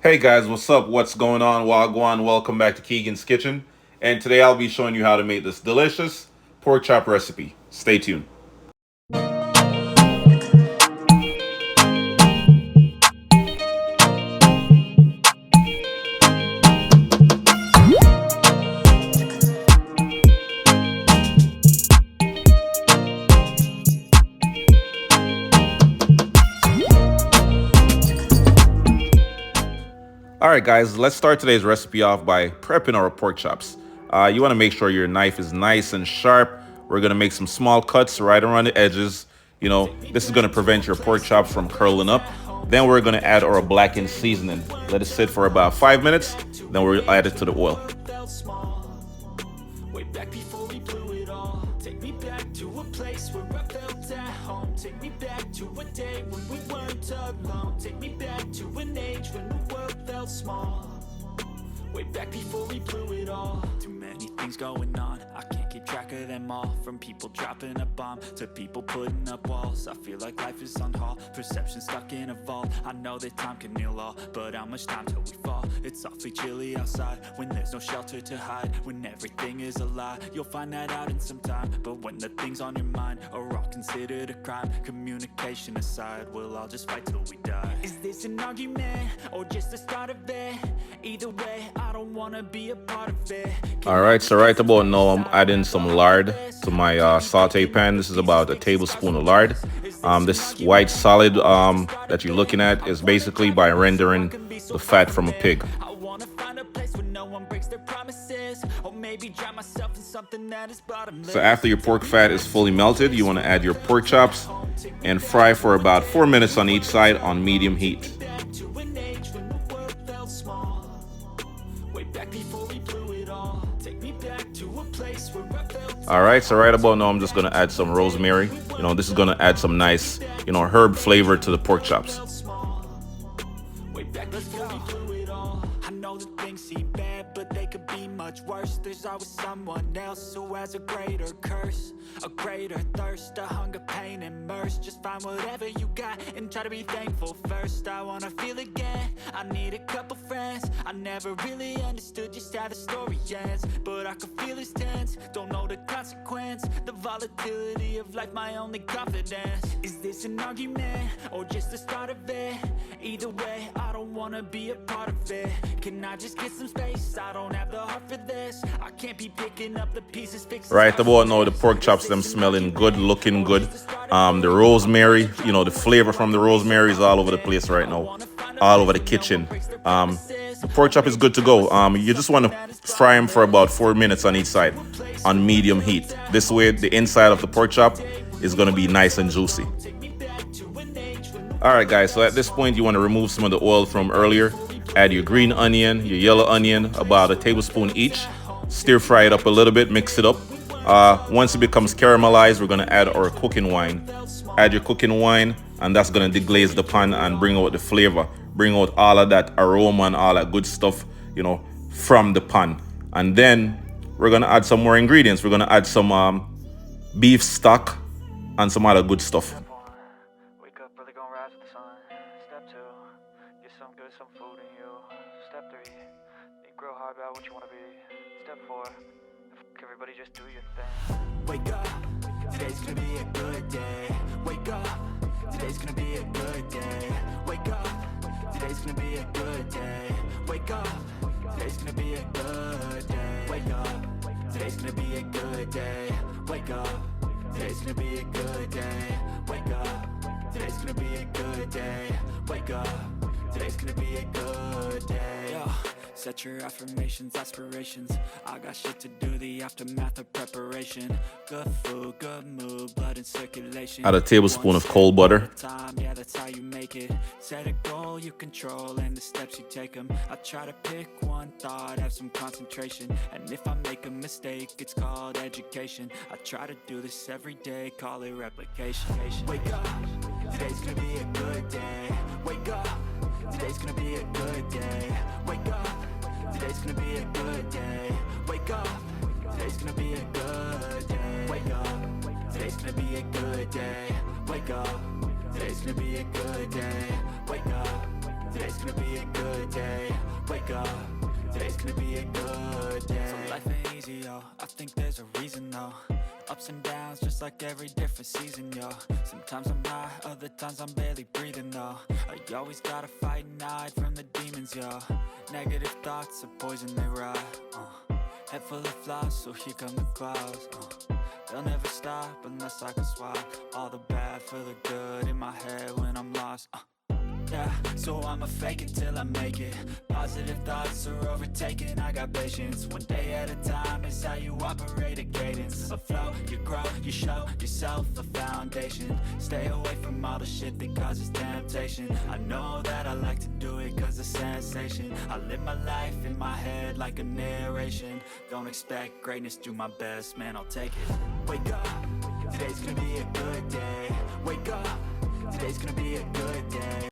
Hey guys, what's up? What's going on? Wagwan, welcome back to Keegan's Kitchen. And today I'll be showing you how to make this delicious pork chop recipe. Stay tuned. Alright guys, let's start today's recipe off by prepping our pork chops. You want to make sure your knife is nice and sharp. We're going to make some small cuts right around the edges. This is going to prevent your pork chops from curling up. Then we're going to add our blackened seasoning. Let it sit for about 5 minutes. Then we'll add it to the oil. Way back before we blew it all. Take me back to a place where I felt at home. Take me back to a day when we weren't alone. Take me back to an age when the world felt small. Way back before we blew it all. Too many things going on, I can't keep track of them all. From people dropping a bomb to people putting up walls. I feel like life is on hold, perception stuck in a vault. I know that time can heal all, but how much time till we fall? It's awfully chilly outside, when there's no shelter to hide. When everything is a lie, you'll find that out in some time. But when the things on your mind are all considered a crime, communication aside, we'll all just fight till we die. Is this an argument, or just the start of it? Either way, I don't wanna be a part of it. Alright, so right about now I'm adding some lard to my saute pan. This is about a tablespoon of lard. This white solid that you're looking at is basically by rendering the fat from a pig. I wanna find a place where no one breaks their promises, or maybe drown myself in something that is bottomless. So after your pork fat is fully melted, you want to add your pork chops and fry for about 4 minutes on each side on medium heat. Back to an age when the world felt small. Way back before we blew it all. Take me back to a place where I felt. Alright, so right about now I'm just going to add some rosemary. This is going to add some nice, herb flavor to the pork chops. Way back before we blew it all. I know that things seem bad, but they could be much worse. There's always someone else who has a greater curse, a greater thirst, a hunger, pain, and mercy. Just find whatever you got and try to be thankful first. I wanna feel again, I need a couple friends. I never really understood just how the story ends, but I can feel it's tense, don't know the consequence. The volatility of life, my only confidence. Is this an argument, or just the start of it? Either way, I don't wanna be a part of it. Can I just get some space? I don't have the heart for this. I can't be picking up the pieces, fixing. Right about now the pork chops them smelling good, looking good. The rosemary, the flavor from the rosemary is all over the place right now, all over the kitchen. The pork chop is good to go. You just want to fry them for about 4 minutes on each side on medium heat. This way the inside of the pork chop is going to be nice and juicy. Alright guys, so at this point you want to remove some of the oil from earlier. Add your green onion, your yellow onion, about a tablespoon each. Stir fry it up a little bit, mix it up. Once it becomes caramelized, we're going to add our cooking wine. Add your cooking wine, and that's going to deglaze the pan and bring out the flavor. Bring out all of that aroma and all that good stuff, from the pan. And then we're going to add some more ingredients. We're going to add some beef stock and some other good stuff. Wake up early, gonna rise with the sun. Step 2, get some good, some food in you. Step 3, think real hard about what you wanna be. Step 4, everybody just do your thing. Wake up, today's gonna be a good day. Wake up, today's gonna be a good day. Wake up, today's gonna be a good day. Wake up, today's gonna be a good day. Wake up, today's gonna be a good day. Wake up, today's gonna be a good day. Wake up, today's gonna be a good day. Wake up, today's gonna be a good day. Yo, set your affirmations, aspirations. I got shit to do, the aftermath of preparation. Good food, good mood, blood in circulation. Add a tablespoon of cold butter. Yeah, that's how you make it. Set a goal you control and the steps you take them. I try to pick one thought, have some concentration. And if I make a mistake, it's called education. I try to do this every day, call it replication. Wake up, today's gonna be a good day. Wake up, today's gonna be a good day. Wake up, today's gonna be a good day. Wake up, today's gonna be a good day. Wake up, today's gonna be a good day. Wake up, today's gonna be a good day. Wake up, today's gonna be a good day. Wake up, today's gonna be a good day. So life ain't easy, yo, I think there's a reason though. Ups and downs, just like every different season, yo. Sometimes I'm high, other times I'm barely breathing, though. I always gotta fight and hide from the demons, yo. Negative thoughts are poison, they rot. Head full of flies, so here come the clouds. They'll never stop unless I can swap all the bad for the good in my head when I'm lost. Yeah, so I'ma fake it till I make it. Positive thoughts are overtaken, I got patience. One day at a time is how you operate a cadence. A flow, you grow, you show yourself a foundation. Stay away from all the shit that causes temptation. I know that I like to do it cause it's sensation. I live my life in my head like a narration. Don't expect greatness, do my best, man, I'll take it. Wake up, today's gonna be a good day. Wake up, today's gonna be a good day.